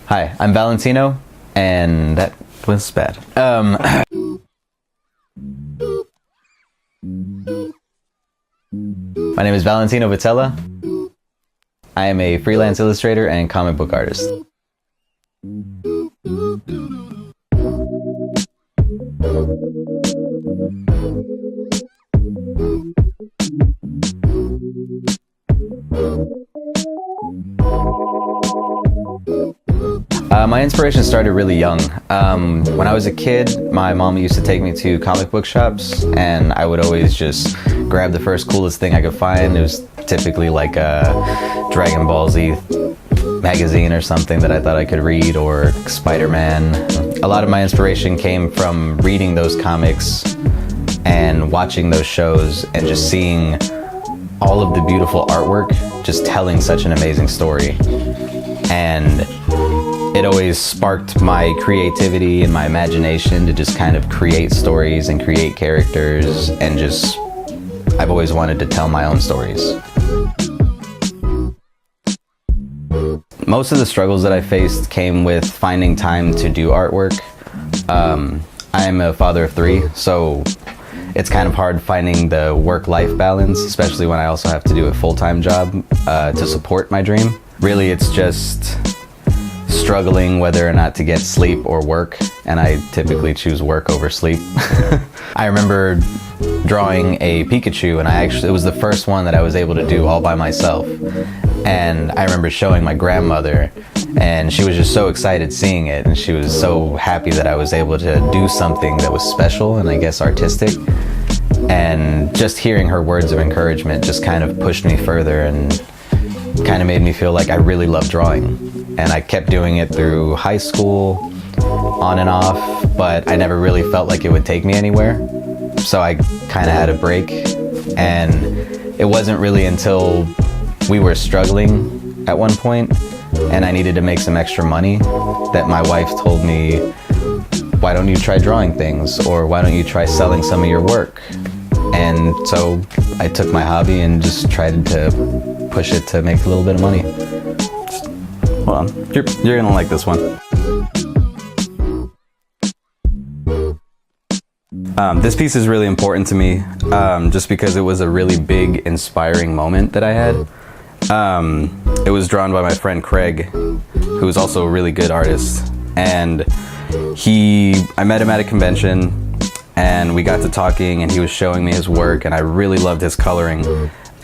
Hi, I'm Valentino, and that was bad. My name is Valentino Vitela. I am a freelance illustrator and comic book artist. My inspiration started really young. When I was a kid, my mom used to take me to comic book shops, and I would always just grab the first coolest thing I could find. It was typically like a Dragon Ball Z magazine or something that I thought I could read, or Spider-Man. A lot of my inspiration came from reading those comics and watching those shows and just seeing all of the beautiful artwork just telling such an amazing story. And it always sparked my creativity and my imagination to just kind of create stories and create characters, and just, I've always wanted to tell my own stories. Most of the struggles that I faced came with finding time to do artwork. I am a father of 3, so it's kind of hard finding the work-life balance, especially when I also have to do a full-time job to support my dream. Really, it's just struggling whether or not to get sleep or work, and I typically choose work over sleep. I remember drawing a Pikachu, and it was the first one that I was able to do all by myself. And I remember showing my grandmother, and she was just so excited seeing it, and she was so happy that I was able to do something that was special and I guess artistic. And just hearing her words of encouragement just kind of pushed me further and kind of made me feel like I really love drawing. And I kept doing it through high school, on and off, but I never really felt like it would take me anywhere. So I kind of had a break, and it wasn't really until we were struggling at one point and I needed to make some extra money that my wife told me, why don't you try drawing things, or why don't you try selling some of your work? And so I took my hobby and just tried to push it to make a little bit of money. Hold on, you're gonna like this one. This piece is really important to me, just because it was a really big, inspiring moment that I had. It was drawn by my friend Craig, who is also a really good artist. And I met him at a convention, and we got to talking, and he was showing me his work, and I really loved his coloring.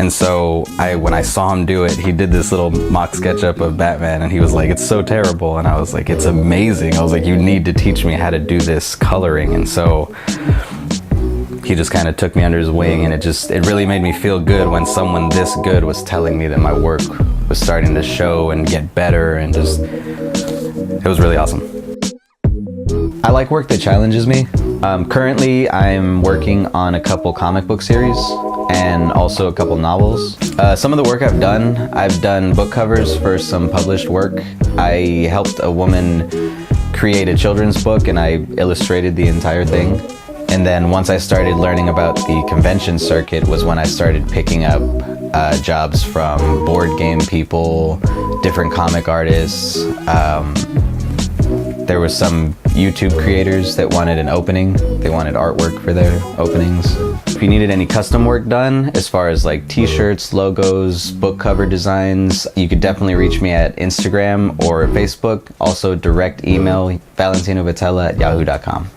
And so when I saw him do it, he did this little mock SketchUp of Batman, and he was like, it's so terrible. And I was like, it's amazing. I was like, you need to teach me how to do this coloring. And so he just kind of took me under his wing, and it really made me feel good when someone this good was telling me that my work was starting to show and get better, and it was really awesome. I like work that challenges me. Currently, I'm working on a couple comic book series and also a couple novels. Some of the work I've done book covers for some published work. I helped a woman create a children's book, and I illustrated the entire thing. And then once I started learning about the convention circuit was when I started picking up jobs from board game people, different comic artists. There was some YouTube creators that wanted an opening. They wanted artwork for their openings. If you needed any custom work done, as far as like t-shirts, logos, book cover designs, you could definitely reach me at Instagram or Facebook. Also direct email, valentinovitela@yahoo.com.